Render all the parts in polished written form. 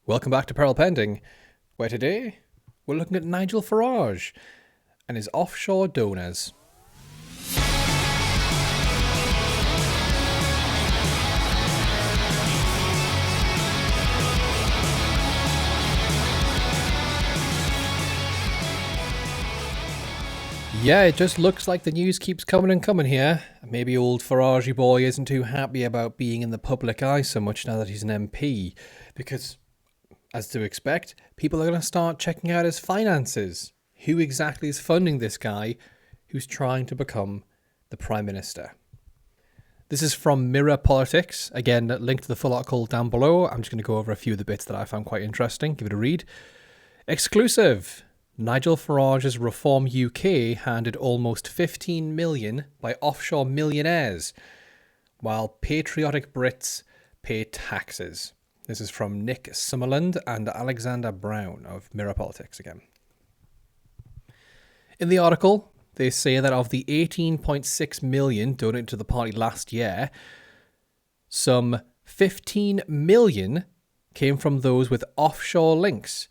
Welcome back to Peril Pending, where today we're looking at Nigel Farage and his offshore donors. Yeah, it just looks like the news keeps coming and coming here. Maybe old Farage boy isn't too happy about being in the public eye so much now that he's an MP, because, as to expect, people are going to start checking out his finances. Who exactly is funding this guy who's trying to become the Prime Minister? This is from Mirror Politics. Again, link to the full article down below. I'm just going to go over a few of the bits that I found quite interesting. Give it a read. Exclusive. Nigel Farage's ReformUK handed almost 15 million by offshore millionaires, while patriotic Brits pay taxes. This is from Nick Summerland and Alexander Brown of Mirror Politics again. In the article, they say that of the 18.6 million donated to the party last year, some 15 million came from those with offshore links.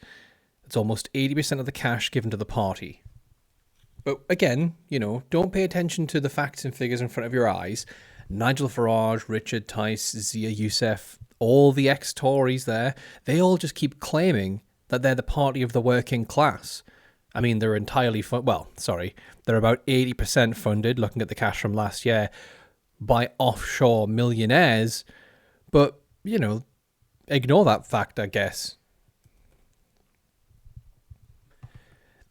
It's almost 80% of the cash given to the party. But again, don't pay attention to the facts and figures in front of your eyes. Nigel Farage, Richard Tice, Zia Youssef, all the ex-Tories there, they all just keep claiming that they're the party of the working class. I mean, they're entirely they're about 80% funded, looking at the cash from last year, by offshore millionaires. But, ignore that fact, I guess.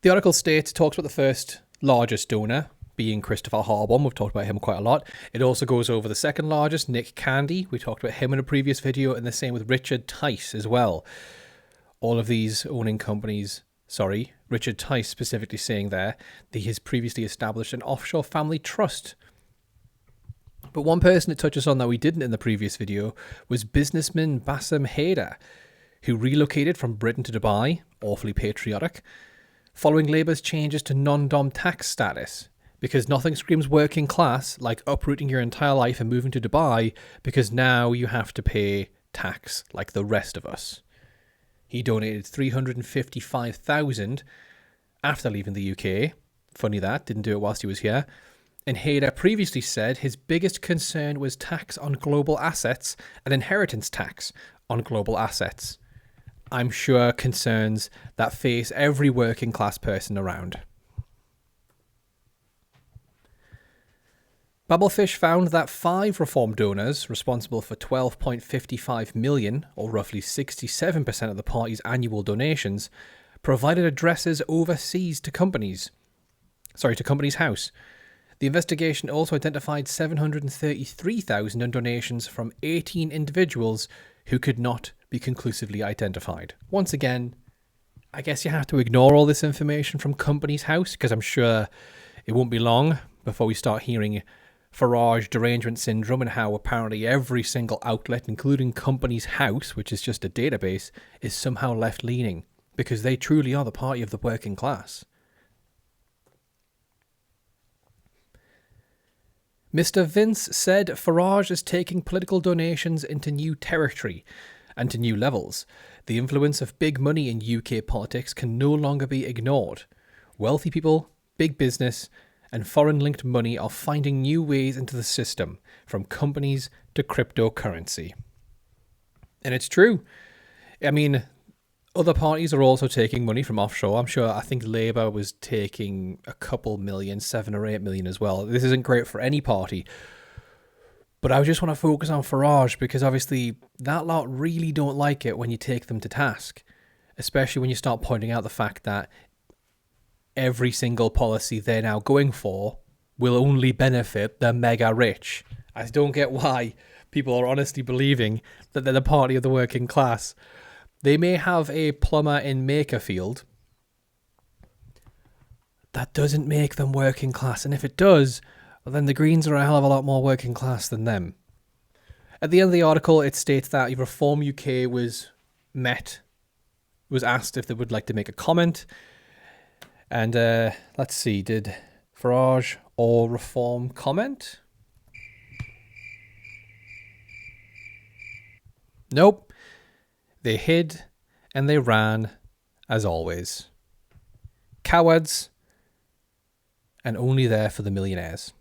The article talks about the first largest donor, being Christopher Harbon. We've talked about him quite a lot. It also goes over the second largest, Nick Candy. We talked about him in a previous video, and the same with Richard Tice as well. All of these owning companies, Richard Tice specifically saying there that he has previously established an offshore family trust. But one person it touches on that we didn't in the previous video was businessman Bassem Haider, who relocated from Britain to Dubai, awfully patriotic, following Labour's changes to non-dom tax status, because nothing screams working class like uprooting your entire life and moving to Dubai, because now you have to pay tax like the rest of us. He donated $355,000 after leaving the UK. Funny that, didn't do it whilst he was here. And Haider previously said his biggest concern was tax on global assets and inheritance tax on global assets. I'm sure concerns that face every working class person around. Babelfish found that 5 reform donors, responsible for 12.55 million, or roughly 67% of the party's annual donations, provided addresses overseas to Companies House. The investigation also identified 733,000 in donations from 18 individuals who could not be conclusively identified. Once again, I guess you have to ignore all this information from Companies House, because I'm sure it won't be long before we start hearing Farage derangement syndrome and how apparently every single outlet, including Companies House, which is just a database, is somehow left-leaning, because they truly are the party of the working class. Mr. Vince said Farage is taking political donations into new territory and to new levels. The influence of big money in UK politics can no longer be ignored. Wealthy people, big business, and foreign-linked money are finding new ways into the system, from companies to cryptocurrency. And it's true. I mean, other parties are also taking money from offshore. I think Labour was taking a couple million, 7 or 8 million as well. This isn't great for any party. But I just want to focus on Farage, because obviously that lot really don't like it when you take them to task, especially when you start pointing out the fact that every single policy they're now going for will only benefit the mega rich. I don't get why people are honestly believing that they're the party of the working class. They may have a plumber in Makerfield. That doesn't make them working class, and if it does, well, then the Greens are a hell of a lot more working class than them. At the end of the article, it states that ReformUK was asked if they would like to make a comment. And let's see, did Farage or Reform comment? Nope. They hid and they ran as always. Cowards, and only there for the millionaires.